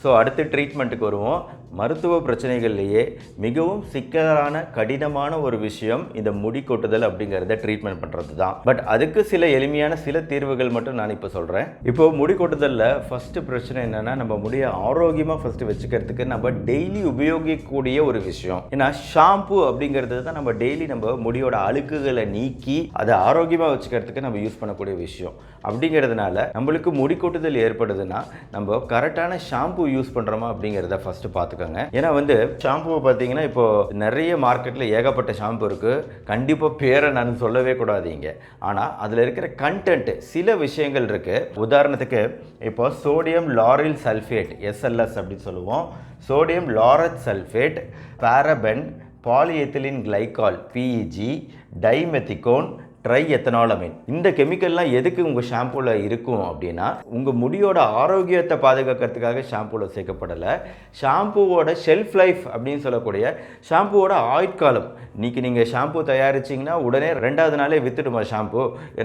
So அடுத்து ட்ரீட்மெண்ட்டுக்கு வருவோம். மருத்துவ பிரச்சனைகள்லேயே மிகவும் சிக்கலான கடினமான ஒரு விஷயம் இந்த முடி கொட்டுதல் அப்படிங்கிறத ட்ரீட்மெண்ட் பண்ணுறது தான். பட் அதுக்கு சில எளிமையான சில தீர்வுகள் மட்டும் நான் இப்போ சொல்கிறேன். இப்போது முடி கொட்டுதலில் ஃபஸ்ட்டு பிரச்சனை என்னென்னா, நம்ம முடியை ஆரோக்கியமாக ஃபஸ்ட்டு வச்சுக்கிறதுக்கு நம்ம டெய்லி உபயோகிக்கக்கூடிய ஒரு விஷயம். ஏன்னா ஷாம்பு அப்படிங்கிறது தான் நம்ம டெய்லி நம்ம முடியோட அழுக்குகளை நீக்கி அதை ஆரோக்கியமாக வச்சுக்கிறதுக்கு நம்ம யூஸ் பண்ணக்கூடிய விஷயம். அப்படிங்கிறதுனால நம்மளுக்கு முடி கொட்டுதல் ஏற்படுதுன்னா நம்ம கரெக்டான ஷாம்பு யூஸ் பண்ணுறோமா அப்படிங்கிறத ஃபஸ்ட்டு பார்த்துக்கோங்க. ஏன்னா ஷாம்புவை பார்த்தீங்கன்னா இப்போ நிறைய மார்க்கெட்டில் ஏகப்பட்ட ஷாம்பு இருக்குது. கண்டிப்பாக பேரை நான் சொல்லவே கூடாதீங்க. ஆனால் அதில் இருக்கிற கண்டென்ட் சில விஷயங்கள் இருக்குது. உதாரணத்துக்கு இப்போ சோடியம் லாரில் சல்ஃபேட் SLS அப்படின்னு சொல்லுவோம், sodium laureth sulphate, paraben, polyethylene glycol PEG, dimethicone, triethanolamine. இந்த கெமிக்கல்லாம் எதுக்கு உங்கள் ஷாம்பூவில் இருக்கும் அப்படின்னா, உங்கள் முடியோட ஆரோக்கியத்தை பாதுகாக்கிறதுக்காக ஷாம்பூவில் சேர்க்கப்படலை. ஷாம்பூவோட ஷெல்ஃப் லைஃப் அப்படின்னு சொல்லக்கூடிய ஷாம்பூவோட ஆயுட்காலம். இன்றைக்கி நீங்கள் ஷாம்பூ தயாரிச்சிங்கன்னா உடனே 2வது நாளே விற்றுடுமா ஷாம்பூ?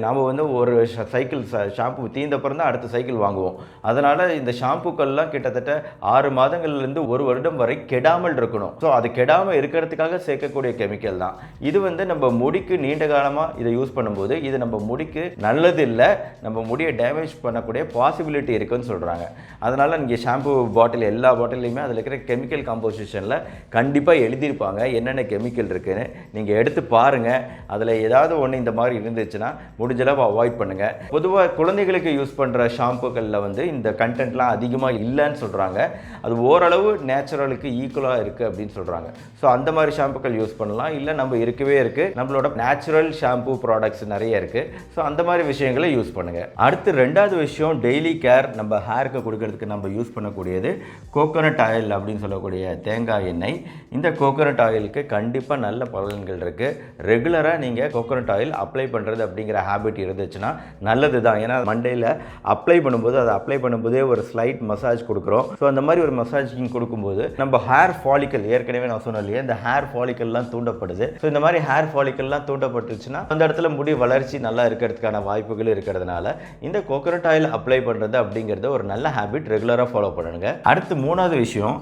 நாம் ஒரு சைக்கிள் ஷாம்பூ தீர்ந்தப்புறம் தான் அடுத்த சைக்கிள் வாங்குவோம். அதனால் இந்த ஷாம்பூக்கள்லாம் கிட்டத்தட்ட 6 மாதங்கள்லேருந்து 1 வருடம் வரை கெடாமல் இருக்கணும். ஸோ அது கெடாமல் இருக்கிறதுக்காக சேர்க்கக்கூடிய கெமிக்கல் தான் இது. நம்ம முடிக்கு நீண்ட காலமாக இதை யூஸ் பண்ணும்போது இது நம்ம முடிக்கு நல்லது இல்லை, நம்ம முடியை டேமேஜ் பண்ணக்கூடிய பாசிபிலிட்டி இருக்குன்னு சொல்கிறாங்க. அதனால் நீங்கள் ஷாம்பு பாட்டில் எல்லா பாட்டிலையுமே அதில் இருக்கிற கெமிக்கல் காம்போசிஷனில் கண்டிப்பாக எழுதியிருப்பாங்க என்னென்ன கெமிக்கல் இருக்குன்னு. நீங்கள் எடுத்து பாருங்கள். அதில் ஏதாவது ஒன்று இந்த மாதிரி இருந்துச்சுன்னா முடிஞ்சளவு அவாய்ட் பண்ணுங்கள். பொதுவாக குழந்தைகளுக்கு யூஸ் பண்ணுற ஷாம்புகளில் இந்த கண்டென்ட்லாம் அதிகமாக இல்லைன்னு சொல்கிறாங்க. அது ஓரளவு நேச்சுரலுக்கு ஈக்குவலாக இருக்குது அப்படின்னு சொல்கிறாங்க. ஸோ அந்த மாதிரி ஷாம்புக்கள் யூஸ் பண்ணலாம். இல்லை நம்ம இருக்கவே இருக்குது, நம்மளோட நேச்சுரல் ஷாம்பு ப்ராடக்ட்ஸ் நிறைய இருக்குது. ஸோ அந்த மாதிரி விஷயங்களை யூஸ் பண்ணுங்கள். அடுத்து 2வது விஷயம், டெய்லி கேர் நம்ம ஹேருக்கு கொடுக்கறதுக்கு நம்ம யூஸ் பண்ணக்கூடியது கோகோனட் ஆயில் அப்படின்னு சொல்லக்கூடிய தேங்காய் எண்ணெய். இந்த கோகோனட் ஆயிலுக்கு கண்டிப்பாக நல்ல பலன்கள் இருக்குது. ரெகுலராக நீங்கள் கோகோனட் ஆயில் அப்ளை பண்ணுறது அப்படிங்கிற ஹேபிட் இருந்துச்சுன்னா நல்லது தான். ஏன்னா மண்டையில் அப்ளை பண்ணும்போது அதை அப்ளை பண்ணும்போதே ஒரு ஸ்லைட் மசாஜ் கொடுக்குறோம். ஸோ அந்த மாதிரி ஒரு மசாஜிங் கொடுக்கும்போது நம்ம ஹேர் ஃபாலிக்கல், ஏற்கனவே நான் சொன்னேன் இல்லையா, இந்த ஹேர் ஃபாலிக்கல்லாம் தூண்டப்படுது. ஸோ இந்த மாதிரி ஹேர் ஃபாலிக்கல்லாம் தூண்டப்பட்டுச்சுன்னா அந்த இடத்துல முடி வளர்ச்சி நல்லா இருக்கிறதுக்கான வாய்ப்புகள் இருக்கிறதுனால இந்த கோகோனட் ஆயில் அப்ளை பண்ணுறது அப்படிங்கிறது ஒரு நல்ல ஹேபிட். ரெகுலராக ஃபாலோ பண்ணுங்க. அடுத்து 3வது விஷயம்,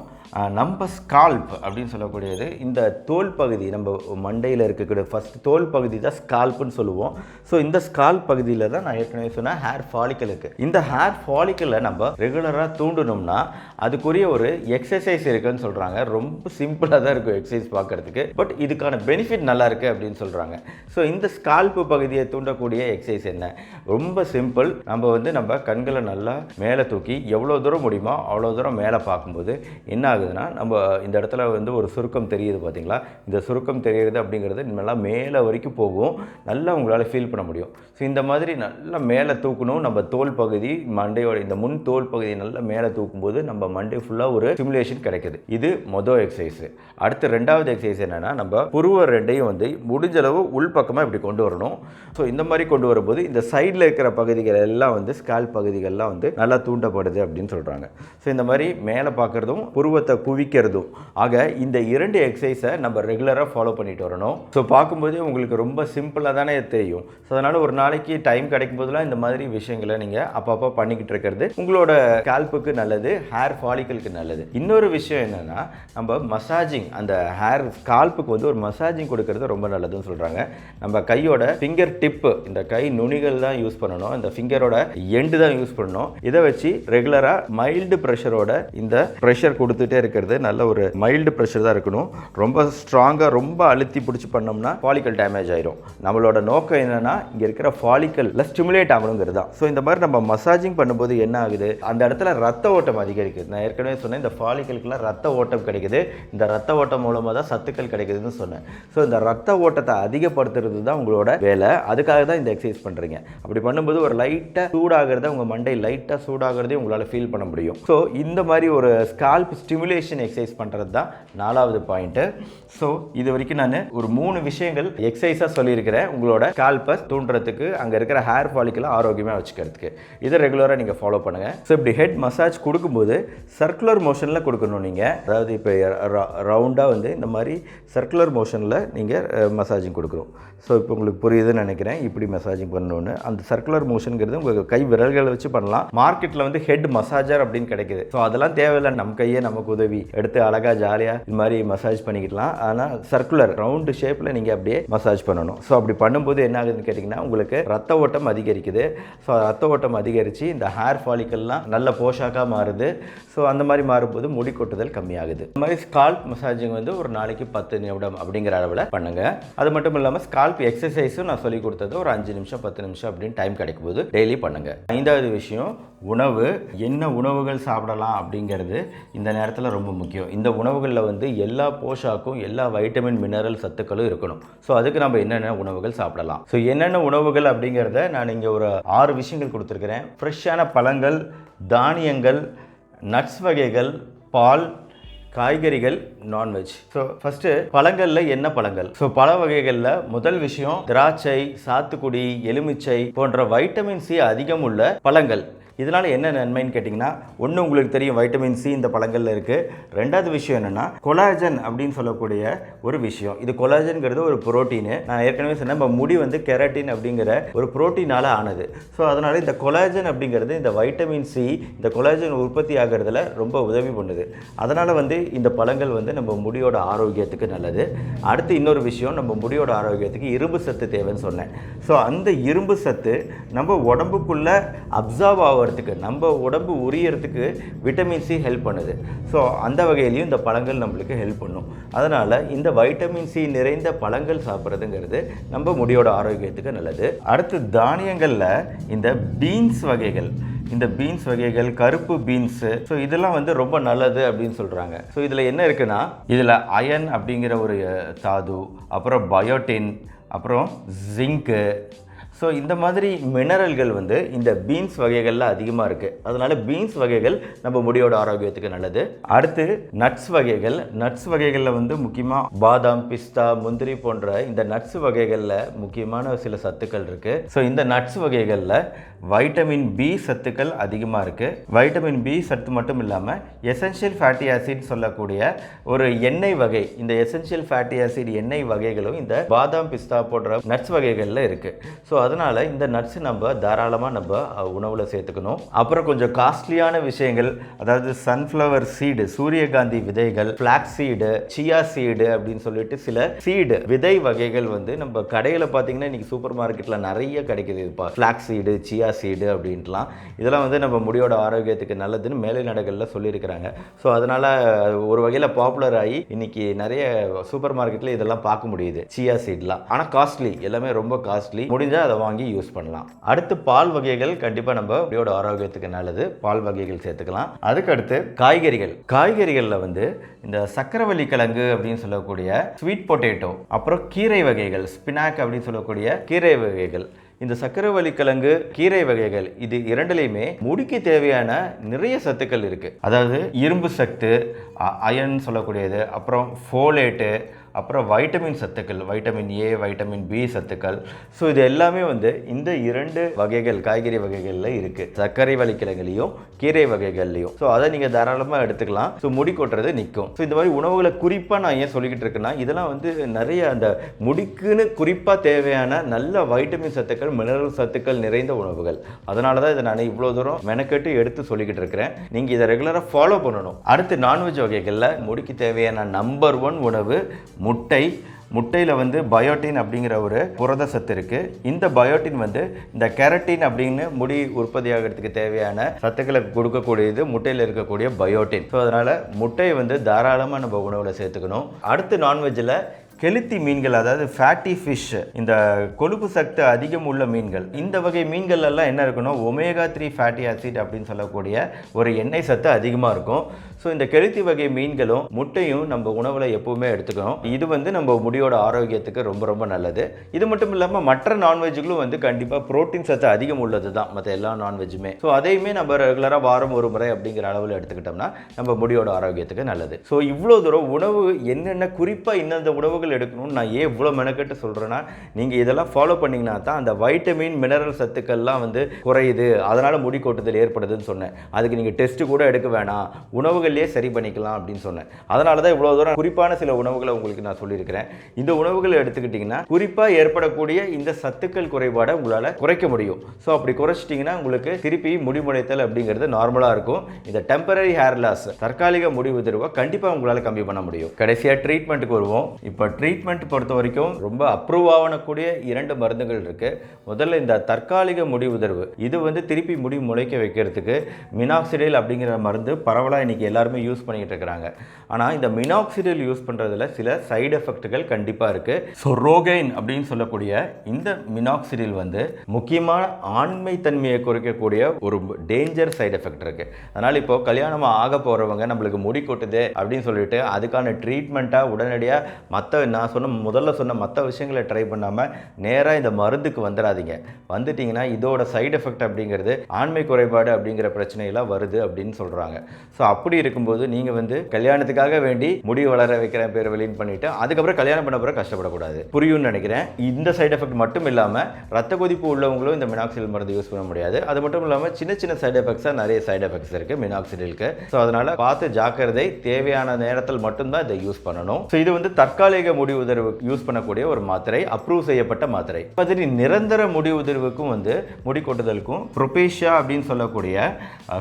நம்ம ஸ்கால்ப் அப்படின்னு சொல்லக்கூடியது இந்த தோல் பகுதி, நம்ம மண்டையில் இருக்கக்கூடிய ஃபஸ்ட் தோல் பகுதி தான் ஸ்கால்ப்புன்னு சொல்லுவோம். ஸோ இந்த ஸ்கால்ப் பகுதியில் தான் நான் ஏற்கனவே சொன்ன ஹேர் ஃபாலிக்கல் இருக்குது. இந்த ஹேர் ஃபாலிக்கலை நம்ம ரெகுலராக தூண்டணும்னா அதுக்குரிய ஒரு எக்ஸசைஸ் இருக்குன்னு சொல்கிறாங்க. ரொம்ப சிம்பிளாக தான் இருக்கும் எக்ஸசைஸ் பார்க்குறதுக்கு, பட் இதுக்கான பெனிஃபிட் நல்லா இருக்குது அப்படின்னு சொல்கிறாங்க. ஸோ இந்த ஸ்கால்ப்பு பகுதியை தூண்டக்கூடிய எக்ஸசைஸ் என்ன? ரொம்ப சிம்பிள். நம்ம கண்களை நல்லா மேலே தூக்கி எவ்வளோ தூரம் முடியுமோ அவ்வளோ தூரம் மேலே பார்க்கும்போது என்ன ஆகுதுன்னா, நம்ம இந்த இடத்துல ஒரு சுருக்கம் தெரியுது பார்த்தீங்களா? இந்த சுருக்கம் தெரியுது அப்படிங்கிறது நல்லா மேலே வரைக்கும் போகும். நல்லா உங்களால் ஃபீல் பண்ண முடியும். ஸோ இந்த மாதிரி நல்லா மேலே தூக்கணும். நம்ம தோல் பகுதி, மண்டையோட இந்த முன் தோல் பகுதியை நல்லா மேலே தூக்கும்போது நம்ம மண்டை ஃபுல்லாக ஒரு ஸ்டிமுலேஷன் கிடைக்குது. இது மொதல் எக்ஸசைஸ். அடுத்து 2வது எக்ஸசைஸ் என்னென்னா, நம்ம புருவ ரெண்டையும் முடிஞ்சளவு உள்பக்கமாக இப்படி கொண்டு வரணும். ஸோ இந்த மாதிரி கொண்டு வரும்போது இந்த சைடில் இருக்கிற பகுதிகள் எல்லாம் ஸ்கால்ப் பகுதிகள்லாம் நல்லா தூண்டப்படுது அப்படின்னு சொல்கிறாங்க. ஸோ இந்த மாதிரி மேலே பார்க்குறதும் புருவத்தை குவிக்கிறதும் ஆக இந்த 2 எக்ஸசைஸை நம்ம ரெகுலராக ஃபாலோ பண்ணிட்டு வரணும். ஸோ பார்க்கும்போதே உங்களுக்கு ரொம்ப சிம்பிளாக தானே தெரியும். ஸோ அதனால் ஒரு நாளைக்கு டைம் கிடைக்கும் போதெல்லாம் இந்த மாதிரி விஷயங்களை நீங்கள் அப்பப்போ பண்ணிக்கிட்டு இருக்கிறது உங்களோட ஸ்கால்ப்புக்கு நல்லது, ஹேர் ஃபாலிக்கலுக்கு நல்லது. இன்னொரு விஷயம் என்னென்னா, நம்ம மசாஜிங், அந்த ஹேர் ஸ்கால்ப்புக்கு ஒரு மசாஜிங் கொடுக்கறது ரொம்ப நல்லதுன்னு சொல்கிறாங்க. நம்ம கையோட ஃபிங்கர் டிப்பு, இந்த கை நுனிகள் தான் யூஸ் பண்ணணும், இந்த ஃபிங்கரோட எண்டு தான் யூஸ் பண்ணணும். இதை வச்சு ரெகுலராக மைல்டு ப்ரெஷரோட இந்த ப்ரெஷர் கொடுத்துட்டே இருக்கிறது. நல்ல ஒரு மைல்டு ப்ரெஷர் தான் இருக்கணும். ரொம்ப ஸ்ட்ராங்காக ரொம்ப அழுத்தி பிடிச்சி பண்ணோம்னா ஃபாலிக்கல் டேமேஜ் ஆயிரும். நம்மளோட நோக்கம் என்னன்னா, இங்கே இருக்கிற ஃபாலிக்கல்ல ஸ்டிமுலேட் ஆகணுங்கிறது தான். ஸோ இந்த மாதிரி நம்ம மசாஜிங் பண்ணும்போது என்ன ஆகுது, அந்த இடத்துல ரத்த ஓட்டம் அதிகரிக்குது. நான் ஏற்கனவே சொன்னேன், இந்த ஃபாலிக்கலுக்குலாம் ரத்த ஓட்டம் கிடைக்குது. இந்த ரத்த ஓட்டம் மூலமாக தான் சத்துக்கள் கிடைக்குதுன்னு சொன்னேன். ஸோ இந்த ரத்த ஓட்டத்தை அதிகப்படுத்துறது தான் உங்களோட வேலை. அதுக்காக தான் இந்த எக்ஸசைஸ் பண்ணுறீங்க. அப்படி பண்ணும்போது ஒரு லைட்டாக சூடாகிறத, உங்கள் மண்டை லைட்டாக சூடாகிறதே உங்களால் ஃபீல் பண்ண முடியும். ஸோ இந்த மாதிரி ஒரு ஸ்கால்ப் ஸ்டிமுலேட் ஸ்டிமுலேஷன் எக்ஸசைஸ் பண்ணுறது தான் 4வது பாயிண்ட்டு. ஸோ இது வரைக்கும் நான் ஒரு 3 விஷயங்கள் எக்ஸசைஸாக சொல்லியிருக்கிறேன் உங்களோட ஸ்கால்பை தூண்டுறதுக்கு, அங்கே இருக்கிற ஹேர் ஃபாலிக்கலை ஆரோக்கியமாக வச்சுக்கிறதுக்கு. இதை ரெகுலராக நீங்கள் ஃபாலோ பண்ணுங்கள். ஸோ இப்படி ஹெட் மசாஜ் கொடுக்கும்போது சர்க்குலர் மோஷனில் கொடுக்கணும். நீங்கள் அதாவது இப்போ ரவுண்டாக வந்து இந்த மாதிரி சர்க்குலர் மோஷனில் நீங்கள் மசாஜிங் கொடுக்குறோம். ஸோ இப்போ உங்களுக்கு புரியுதுன்னு நினைக்கிறேன் இப்படி மசாஜிங் பண்ணணுன்னு. அந்த சர்க்குலர் மோஷனுங்கிறது உங்கள் கை விரல்களை வச்சு பண்ணலாம். மார்க்கெட்டில் வந்து ஹெட் மசாஜர் அப்படின்னு கிடைக்குது. ஸோ அதெல்லாம் தேவையில்லை, நம்ம கையே நமக்கு உதவி எடுத்து அழகாக ஜாலியாக இது மாதிரி மசாஜ் பண்ணிக்கலாம். ஆனால் சர்க்குலர் ரவுண்டு ஷேப்பில் நீங்கள் அப்படியே மசாஜ் பண்ணணும். ஸோ அப்படி பண்ணும்போது என்ன ஆகுதுன்னு கேட்டிங்கன்னா உங்களுக்கு ரத்த ஓட்டம் அதிகரிக்குது. ஸோ ரத்த ஓட்டம் அதிகரித்து இந்த ஹேர் ஃபாலிக்கல்லாம் நல்ல போஷாக்காக மாறுது. ஸோ அந்த மாதிரி மாறும்போது முடி கொட்டுதல் கம்மியாகுது. இந்த மாதிரி ஸ்கால்ப் மசாஜிங் வந்து ஒரு நாளைக்கு 10 நிமிடம் அப்படிங்கிற அளவில் பண்ணுங்கள். அது மட்டும் இல்லாமல் ஸ்கால்ப் எக்ஸசைஸும் நான் சொல்லி கொடுத்தது ஒரு 5 நிமிஷம் 10 நிமிஷம் அப்படின்னு டைம் கிடைக்கும் போது டெய்லி பண்ணுங்கள். 5வது விஷயம் உணவு. என்ன உணவுகள் சாப்பிடலாம் அப்படிங்கிறது இந்த நேரத்தில் ரொம்ப முக்கியம். இந்த உணவுகளில் வந்து எல்லா போஷாக்கும் எல்லா வைட்டமின் மினரல் சத்துக்களும் இருக்கணும். ஸோ அதுக்கு நம்ம என்னென்ன உணவுகள் சாப்பிடலாம். ஸோ என்னென்ன உணவுகள் அப்படிங்கிறத நான் இங்கே ஒரு 6 விஷயங்கள் கொடுத்துருக்கிறேன். ஃப்ரெஷ்ஷான பழங்கள், தானியங்கள், நட்ஸ் வகைகள், பால், காய்கறிகள், நான்வெஜ். ஸோ ஃபஸ்ட்டு பழங்களில் என்ன பழங்கள்? ஸோ பழ வகைகளில் முதல் விஷயம் திராட்சை, சாத்துக்குடி, எலுமிச்சை போன்ற வைட்டமின் சி அதிகம் உள்ள பழங்கள். இதனால் என்ன நன்மைன்னு கேட்டிங்கன்னா, ஒன்று உங்களுக்கு தெரியும் வைட்டமின் சி இந்த பழங்களில் இருக்குது. 2வது விஷயம் என்னென்னா கொலாஜன் அப்படின்னு சொல்லக்கூடிய ஒரு விஷயம். இது கொலாஜன்கிறது ஒரு புரோட்டீனு. நான் ஏற்கனவே சொன்னேன் நம்ம முடி வந்து கெரட்டின் அப்படிங்கிற ஒரு புரோட்டீனால் ஆனது. ஸோ அதனால் இந்த கொலாஜன் அப்படிங்கிறது இந்த வைட்டமின் சி இந்த கொலாஜன் உற்பத்தி ஆகிறதுல ரொம்ப உதவி பண்ணுது. அதனால் வந்து இந்த பழங்கள் வந்து நம்ம முடியோட ஆரோக்கியத்துக்கு நல்லது. அடுத்து இன்னொரு விஷயம், நம்ம முடியோட ஆரோக்கியத்துக்கு இரும்பு சத்து தேவைன்னு சொன்னேன். ஸோ அந்த இரும்பு சத்து நம்ம உடம்புக்குள்ளே அப்சார்வ் ஆகிறதுக்கு, நம்ம உடம்பு உரியறதுக்கு விட்டமின் சி ஹெல்ப் பண்ணுது. ஸோ அந்த வகையிலையும் இந்த பழங்கள் நம்மளுக்கு ஹெல்ப் பண்ணும். அதனால் இந்த வைட்டமின் சி நிறைந்த பழங்கள் சாப்பிட்றதுங்கிறது நம்ம முடியோட ஆரோக்கியத்துக்கு நல்லது. அடுத்து தானியங்களில் இந்த பீன்ஸ் வகைகள், இந்த பீன்ஸ் வகைகள், கருப்பு பீன்ஸு, ஸோ இதெல்லாம் வந்து ரொம்ப நல்லது அப்படின்னு சொல்கிறாங்க. ஸோ இதில் என்ன இருக்குன்னா, இதில் அயன் அப்படிங்கிற ஒரு தாது, அப்புறம் பயோட்டின், அப்புறம் ஜிங்க்கு, ஸோ இந்த மாதிரி மினரல்கள் வந்து இந்த பீன்ஸ் வகைகளில் அதிகமாக இருக்குது. அதனால் பீன்ஸ் வகைகள் நம்ம முடியோட ஆரோக்கியத்துக்கு நல்லது. அடுத்து நட்ஸ் வகைகள். நட்ஸ் வகைகளில் வந்து முக்கியமாக பாதாம், பிஸ்தா, முந்திரி போன்ற இந்த நட்ஸ் வகைகளில் முக்கியமான சில சத்துக்கள் இருக்குது. ஸோ இந்த நட்ஸ் வகைகளில் வைட்டமின் பி சத்துக்கள் அதிகமாக இருக்குது. வைட்டமின் பி சத்து மட்டும் இல்லாமல் எசென்ஷியல் ஃபேட்டி ஆசிட் சொல்லக்கூடிய ஒரு எண்ணெய் வகை, இந்த எசென்ஷியல் ஃபேட்டி ஆசிட் எண்ணெய் வகைகளும் இந்த பாதாம், பிஸ்தா போன்ற நட்ஸ் வகைகளில் இருக்குது. ஸோ அதனால் இந்த நட்ஸ் நம்ம தாராளமாக நம்ம உணவில் சேர்த்துக்கணும். அப்புறம் கொஞ்சம் காஸ்ட்லியான விஷயங்கள், அதாவது சன்ஃப்ளவர் சீடு, சூரியகாந்தி விதைகள், ஃப்ளாக்ஸ் சீடு, சியா சீடு அப்படின்னு சொல்லிட்டு சில சீடு விதை வகைகள் வந்து நம்ம கடையில் பார்த்தீங்கன்னா இன்றைக்கி சூப்பர் மார்க்கெட்டில் நிறைய கிடைக்குது. இப்போ ஃப்ளாக்ஸ் சீடு, சியா சீடு அப்படின்ட்டுலாம் இதெல்லாம் வந்து நம்ம முடியோட ஆரோக்கியத்துக்கு நல்லதுன்னு மேலை நாடுகளில் சொல்லியிருக்கிறாங்க. ஸோ அதனால் ஒரு வகையில் பாப்புலர் ஆகி இன்றைக்கி நிறைய சூப்பர் மார்க்கெட்டில் இதெல்லாம் பார்க்க முடியுது சியா சீட்லாம். ஆனால் காஸ்ட்லி, எல்லாமே ரொம்ப காஸ்ட்லி. முடிஞ்சால் அதை வாங்கி யூஸ் பண்ணலாம். அடுத்து பால் வகைகள் கண்டிப்பாக நம்ம முடியோட ஆரோக்கியத்துக்கு நல்லது, பால் வகைகள் சேர்த்துக்கலாம். அதுக்கடுத்து காய்கறிகள். காய்கறிகளில் வந்து இந்த சக்கரவள்ளி கிழங்கு அப்படின்னு சொல்லக்கூடிய ஸ்வீட் பொட்டேட்டோ, அப்புறம் கீரை வகைகள், ஸ்பினாக் அப்படின்னு சொல்லக்கூடிய கீரை வகைகள், இந்த சக்கரவள்ளி கிழங்கு, கீரை வகைகள், இது இரண்டுலையுமே முடிக்கு தேவையான நிறைய சத்துக்கள் இருக்குது. அதாவது இரும்பு சத்து, அயன் சொல்லக்கூடியது, அப்புறம் ஃபோலேட்டு, அப்புறம் வைட்டமின் சத்துக்கள், வைட்டமின் ஏ, வைட்டமின் பி சத்துக்கள். ஸோ இது எல்லாமே வந்து இந்த 2 வகைகள் காய்கறி வகைகளில் இருக்குது, சர்க்கரை வள்ளிக்கிழங்குலையும் கீரை வகைகள்லையும். ஸோ அதை நீங்கள் தாராளமாக எடுத்துக்கலாம். ஸோ முடி கொட்டுறது நிற்கும். ஸோ இந்த மாதிரி உணவுகளை குறிப்பாக நான் ஏன் சொல்லிக்கிட்டு இருக்கேன்னா, இதெல்லாம் வந்து நிறைய அந்த முடிக்குன்னு குறிப்பாக தேவையான நல்ல வைட்டமின் சத்துக்கள், மினரல் சத்துக்கள் நிறைந்த உணவுகள். அதனால தான் இதை நான் இவ்வளோ தூரம் மெனக்கெட்டு எடுத்து சொல்லிக்கிட்டு இருக்கிறேன். நீங்கள் இதை ரெகுலராக ஃபாலோ பண்ணணும். அடுத்து நான்வெஜ் வகைகளில் முடிக்கு தேவையான நம்பர் 1 உணவு முட்டை. முட்டையில் வந்து பயோட்டின் அப்படிங்கிற ஒரு புரத சத்து இருக்குது. இந்த பயோட்டின் வந்து இந்த கெரட்டின் அப்படின்னு முடி உற்பத்தி ஆகிறதுக்கு தேவையான சத்துக்களை கொடுக்கக்கூடியது முட்டையில் இருக்கக்கூடிய பயோட்டின். ஸோ அதனால் முட்டையை வந்து தாராளமாக நம்ம உணவில் சேர்த்துக்கணும். அடுத்து நான்வெஜ்ஜில் கெளுத்தி மீன்கள், அதாவது ஃபேட்டி ஃபிஷ், இந்த கொழுப்பு சத்து அதிகம் உள்ள மீன்கள். இந்த வகை மீன்கள் எல்லாம் என்ன இருக்கணும், ஒமேகா 3 ஃபேட்டி ஆசிட் அப்படின்னு சொல்லக்கூடிய ஒரு எண்ணெய் சத்து அதிகமாக இருக்கும். ஸோ இந்த கெளுத்தி வகை மீன்களும் முட்டையும் நம்ம உணவில் எப்பவுமே எடுத்துக்கணும். இது வந்து நம்ம முடியோட ஆரோக்கியத்துக்கு ரொம்ப ரொம்ப நல்லது. இது மட்டும் இல்லாமல் மற்ற நான்வெஜ்களும் வந்து கண்டிப்பாக புரோட்டீன் சத்து அதிகம் உள்ளது தான் மற்ற எல்லா நான்வெஜ்ஜுமே. ஸோ அதையுமே நம்ம ரெகுலராக வாரம் ஒரு முறை அப்படிங்கிற அளவில் எடுத்துக்கிட்டோம்னா நம்ம முடியோட ஆரோக்கியத்துக்கு நல்லது. ஸோ இவ்வளோ தூரம் உணவு என்னென்ன குறிப்பாக இந்தந்த உணவுகள் எடுக்கணும்னு நான் ஏன் இவ்வளோ மெனக்கெட்டு சொல்கிறேன்னா, நீங்கள் இதெல்லாம் ஃபாலோ பண்ணிங்கன்னா தான் அந்த வைட்டமின் மினரல் சத்துக்கள்லாம் வந்து குறையுது, அதனால் முடி கொட்டுதல் ஏற்படுதுன்னு சொன்னேன். அதுக்கு நீங்கள் டெஸ்ட்டு கூட எடுக்க வேணாம், உணவுகள்லேயே சரி பண்ணிக்கலாம் அப்படின்னு சொன்னேன். அதனால தான் இவ்வளோ தூரம் குறிப்பான சில உணவுகளை உங்களுக்கு நான் சொல்லியிருக்கிறேன். இந்த உணவுகளை எடுத்துக்கிட்டிங்கன்னா குறிப்பாக ஏற்படக்கூடிய இந்த சத்துக்கள் குறைபாடை உங்களால் குறைக்க முடியும். ஸோ அப்படி குறைச்சிட்டிங்கன்னா உங்களுக்கு திருப்பி முடிமுளைத்தல் அப்படிங்கிறது நார்மலாக இருக்கும். இந்த டெம்பரரி ஹேர் லாஸ், தற்காலிக முடி உதிர்வை கண்டிப்பாக உங்களால் கம்மி பண்ண முடியும். கடைசியாக ட்ரீட்மெண்ட்டுக்கு வருவோம். இப்போ ட்ரீட்மெண்ட் பொறுத்த வரைக்கும் ரொம்ப அப்ரூவ் ஆகக்கூடிய 2 மருந்துகள் இருக்குது. முதல்ல இந்த தற்காலிக முடி உதிர்வு, இது வந்து திருப்பி முடி முளைக்க வைக்கிறதுக்கு மினாக்சிடில் அப்படிங்கிற மருந்து பரவலாக இன்றைக்கி எல்லாருமே யூஸ் பண்ணிக்கிட்டு இருக்கிறாங்க. ஆனால் இந்த மினாக்சிடில் யூஸ் பண்ணுறதுல சில சைடு எஃபெக்ட்டுகள் கண்டிப்பாக இருக்குது. ஸோ ரோகைன் அப்படின்னு சொல்லக்கூடிய இந்த மினாக்சிடில் வந்து முக்கியமான ஆண்மை தன்மையை குறைக்கக்கூடிய ஒரு டேஞ்சர் சைடு எஃபெக்ட் இருக்குது. அதனால் இப்போ கல்யாணம் ஆக போகிறவங்க நம்மளுக்கு முடி கொட்டுது அப்படின்னு சொல்லிட்டு அதுக்கான ட்ரீட்மெண்ட்டாக உடனடியாக நான் முதல்ல சொன்ன மற்ற விஷயங்களை ட்ரை பண்ணாமல் நேராக இந்த மருந்துக்கு வந்துடாதீங்க. வந்துட்டிங்கன்னா இதோட சைடு எஃபெக்ட் அப்படிங்கிறது ஆண்மை குறைபாடு அப்படிங்கிற பிரச்சனையெல்லாம் வருது அப்படின்னு சொல்கிறாங்க. ஸோ அப்படி இருக்கும்போது நீங்கள் வந்து கல்யாணத்துக்காக வேண்டி முடி வளர வைக்கிற பேர் வெளியின் பண்ணிவிட்டு அதுக்கப்புறம் கல்யாணம் பண்ண பிறகு கஷ்டப்படக்கூடாது. புரியும்னு நினைக்கிறேன். இந்த சைடு எஃபெக்ட் மட்டும் இல்லாமல் ரத்த கொதிப்பு உள்ளவங்களும் இந்த மினாக்சிடில் மருந்து யூஸ் பண்ண முடியாது. அது மட்டும் இல்லாமல் சின்ன சின்ன சைடு எஃபெக்ட்ஸாக நிறைய சைடு எஃபெக்ட்ஸ் இருக்குது மினாக்சிடிலுக்கு. ஸோ அதனால் பார்த்து ஜாக்கிரதை, தேவையான நேரத்தில் மட்டும்தான் இதை யூஸ் பண்ணணும். ஸோ இது வந்து தற்காலிக முடி உதிர்வு யூஸ் பண்ணக்கூடிய ஒரு மாத்திரை, அப்ரூவ் செய்யப்பட்ட மாத்திரை. மாதிரி நிரந்தர முடி உதிர்வுக்கும் வந்து முடி கொட்டுதலுக்கும் ப்ரொபேஷியா அப்படின்னு சொல்லக்கூடிய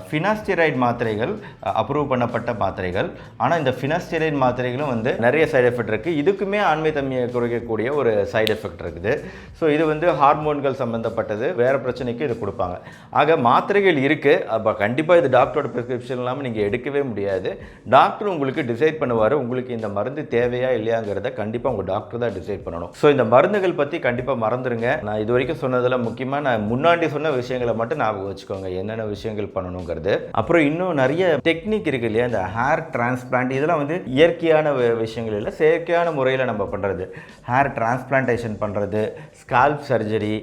ஃபினாஸ்டெராய்டு மாத்திரைகள் அப்ரூவ் பண்ணப்பட்ட மாத்திரைகள். ஆனால் இந்த ஃபினாஸ்டெராய்டு மாத்திரைகளும் வந்து நிறைய சைடு எஃபெக்ட் இருக்குது. இதுக்குமே ஆண்மை தன்மையை குறைக்கக்கூடிய ஒரு சைடு எஃபெக்ட் இருக்குது. ஸோ இது வந்து ஹார்மோன்கள் சம்மந்தப்பட்டது, வேறு பிரச்சனைக்கு இது கொடுப்பாங்க. ஆக மாத்திரைகள் இருக்குது. அப்போ கண்டிப்பாக இது டாக்டரோட ப்ரிஸ்கிரிப்ஷன் இல்லாமல் நீங்கள் எடுக்கவே முடியாது. டாக்டர் உங்களுக்கு டிசைட் பண்ணுவார் உங்களுக்கு இந்த மருந்து தேவையா இல்லையாங்கிறத கண்டிப்பாக உங்கள் டாக்டர் தான் டிசைட் பண்ணணும். ஸோ இந்த மருந்துகள் பற்றி கண்டிப்பாக மறந்துடுங்க. நான் இது வரைக்கும் சொன்னதில் முக்கியமாக நான் முன்னாடி சொன்ன விஷயங்களை மட்டும் ஞாபகம் வச்சுக்கோங்க, என்னென்ன விஷயங்கள் பண்ணணுங்கிறது. அப்புறம் இன்னும் நிறைய டெக்னிக் இருக்குது இல்லையா, இந்த ஹேர் டிரான்ஸ்பிளான்ட், இதெல்லாம் வந்து இயற்கையான விஷயங்கள் இல்லை, செயற்கையான முறையில் நம்ம பண்ணுறது. ஹேர் டிரான்ஸ்பிளான்டேஷன் பண்ணுறது, ஸ்கால்ப் சர்ஜரி,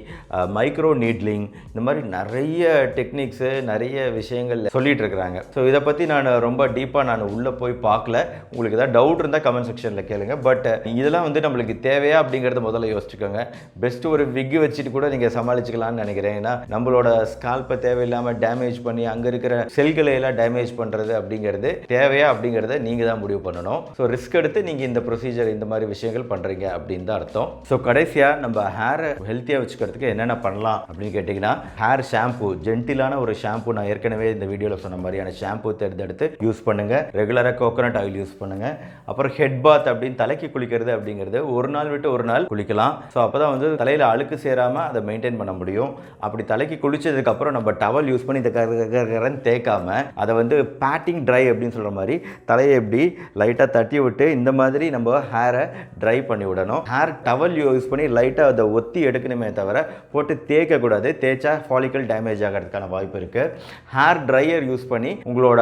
மைக்ரோ நீட்லிங், இந்த மாதிரி நிறைய டெக்னிக்ஸு நிறைய விஷயங்கள் சொல்லிகிட்டு இருக்கிறாங்க. ஸோ இதை பற்றி நான் ரொம்ப டீப்பாக நான் உள்ளே போய் பார்க்கல. உங்களுக்கு ஏதாவது டவுட் இருந்தால் கமெண்ட் செக்ஷனில் கேளுங்க. பட் இதெல்லாம் வந்து நம்மளுக்கு தேவையா அப்படிங்கிறத முதல்ல யோசிச்சுக்கோங்க. பெஸ்ட்டு ஒரு விக் வச்சுட்டு கூட நீங்கள் சமாளிச்சுக்கலாம்னு நினைக்கிறேன். ஏன்னா நம்மளோட ஸ்கால்ப்பை தேவையில்லாமல் டேமேஜ் பண்ணி அங்கே இருக்கிற செல்களை எல்லாம் டேமேஜ் பண்ணுறது அப்படிங்கிறது தேவையா அப்படிங்கிறத நீங்கள் தான் முடிவு பண்ணணும். ஸோ ரிஸ்க் எடுத்து நீங்கள் இந்த ப்ரொசீஜர் இந்த மாதிரி விஷயங்கள் பண்ணுறீங்க அப்படின்னு தான் அர்த்தம். ஸோ கடைசியாக நம்ம ஹேரை ஹெல்த்தியாக வச்சுக்கிறதுக்கு என்னென்ன பண்ணலாம் அப்படின்னு கேட்டிங்கன்னா, ஹேர் ஷாம்பு, ஜென்டிலான ஒரு ஷாம்பு, நான் ஏற்கனவே இந்த வீடியோவில் சொன்ன மாதிரியான ஷாம்பு தேர்ந்தெடுத்து யூஸ் பண்ணுங்கள். ரெகுலராக கோகோனட் ஆயில் யூஸ் பண்ணுங்கள். அப்புறம் ஹெட் பாத் அப்படின்னு தலைக்கு குளிக்கிறது அப்படிங்கிறது ஒரு நாள் விட்டு ஒரு நாள் குளிக்கலாம். ஸோ அப்போ தான் வந்து தலையில் அழுக்கு சேராமல் அதை மெயின்டைன் பண்ண முடியும். அப்படி தலைக்கு குளிச்சதுக்கப்புறம் நம்ம டவல் யூஸ் பண்ணி இந்த கரன்னு தேய்க்காம அதை வந்து பேட்டிங் ட்ரை அப்படின்னு சொல்கிற மாதிரி தலையை எப்படி லைட்டாக தட்டி விட்டு இந்த மாதிரி நம்ம ஹேரை ட்ரை பண்ணி விடணும். ஹேர் டவல் யூஸ் பண்ணி லைட்டாக அதை ஒத்தி எடுக்கணுமே தவிர போட்டு தேய்க்கக்கூடாது. தேய்ச்சா ஃபாலிக்கல் டேமேஜ் ஆகிறதுக்கான வாய்ப்பு இருக்குது. ஹேர் ட்ரையர் யூஸ் பண்ணி உங்களோட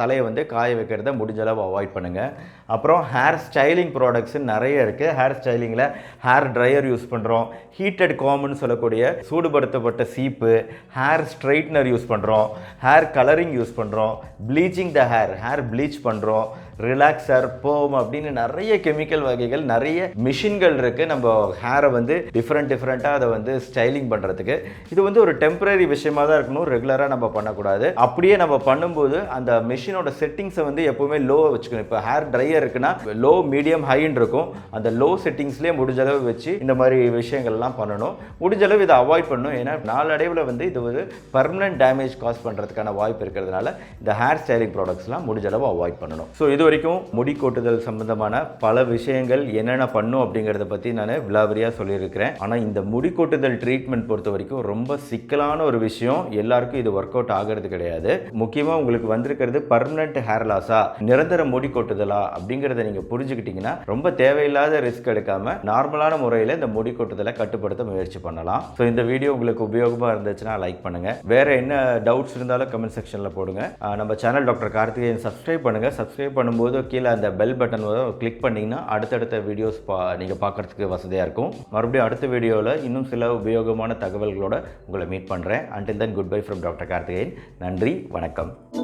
தலையை வந்து காய வைக்கிறத முடிஞ்ச அளவு அவாய்ட் பண்ணுங்கள். அப்புறம் ஹேர் ஸ்டைலிங் ப்ராடக்ட்ஸ் நிறைய இருக்குது. ஹேர் ஸ்டைலிங்கில் ஹேர் ட்ரையர் யூஸ் பண்ணுறோம், ஹீட்டட் காம்னு சொல்லக்கூடிய சூடுபடுத்தப்பட்ட சீப்பு, ஹேர் ஸ்ட்ரைட்னர் யூஸ் பண்ணுறோம், ஹேர் கலரிங் யூஸ் பண்ணுறோம், ப்ளீச்சிங் த ஹேர் ப்ளீச் பண்ணுறோம், ரிலாக்ஸர், போம் அப்படின்னு நிறைய கெமிக்கல் வகைகள், நிறைய மிஷின்கள் இருக்குது நம்ம ஹேரை வந்து டிஃப்ரெண்ட்டாக அதை வந்து ஸ்டைலிங் பண்ணுறதுக்கு. இது வந்து ஒரு டெம்பரரி விஷயமாக தான் இருக்கணும், ரெகுலராக நம்ம பண்ணக்கூடாது. அப்படியே நம்ம பண்ணும்போது அந்த மிஷினோட செட்டிங்ஸை வந்து எப்போவுமே லோ வச்சுக்கணும். இப்போ ஹேர் ட்ரையர் இருக்குன்னா லோ, மீடியம், ஹைன்னு இருக்கும். அந்த லோ செட்டிங்ஸ்லேயே முடிஞ்சளவு வச்சு இந்த மாதிரி விஷயங்கள்லாம் பண்ணணும். முடிஞ்சளவு இதை அவாய்ட் பண்ணணும். ஏன்னா நாளடைவில் வந்து இது ஒரு பர்மனன்ட் டேமேஜ் காஸ் பண்ணுறதுக்கான வாய்ப்பு இருக்கிறதுனால இந்த ஹேர் ஸ்டைலிங் ப்ராடக்ட்ஸ்லாம் முடிஞ்சளவு அவாய்ட் பண்ணணும். ஸோ இது வரைக்கும் முடி கொட்டுதல் சம்பந்தமான பல விஷயங்கள் என்னென்ன பண்ணும் அப்படிங்கிறத பற்றி நான் விலாவரியாக சொல்லியிருக்கிறேன். ஆனால் இந்த முடி கொட்டுதல் ட்ரீட்மெண்ட் பொறுத்த வரைக்கும் ரொம்ப சிக்கலான ஒரு விஷயம். எல்லாருக்கும் இது ஒர்க் அவுட் ஆகிறது கிடையாது. முக்கியமாக உங்களுக்கு வந்திருக்கிறது பர்மனெண்ட் ஹேர் லாஸா, நிரந்தர முடி கொட்டுதலா அப்படிங்கிறத நீங்கள் புரிஞ்சுக்கிட்டீங்கன்னா ரொம்ப தேவையில்லாத ரிஸ்க் எடுக்காம நார்மலான முறையில் இந்த முடி கொட்டுதலை கட்டுப்படுத்த முயற்சி பண்ணலாம். ஸோ இந்த வீடியோ உங்களுக்கு உபயோகமாக இருந்துச்சுன்னா லைக் பண்ணுங்கள். வேறு என்ன டவுட்ஸ் இருந்தாலும் கமெண்ட் செக்ஷனில் போடுங்க. நம்ம சேனல் டாக்டர் கார்த்திகேயன் சப்ஸ்கிரைப் பண்ணுங்கள். சப்ஸ்கிரைப் பண்ணும்போது கீழே அந்த பெல் பட்டன் கிளிக் பண்ணிங்கன்னா அடுத்தடுத்த வீடியோஸ் நீங்கள் பார்க்குறதுக்கு வசதியாக இருக்கும். மறுபடியும் அடுத்த வீடியோவில் இன்னும் சில உபயோகமான தகவல்களோடு உங்களை மீட் பண்ணுறேன். Until then, goodbye from doctor Karthikeyan. நன்றி, வணக்கம்.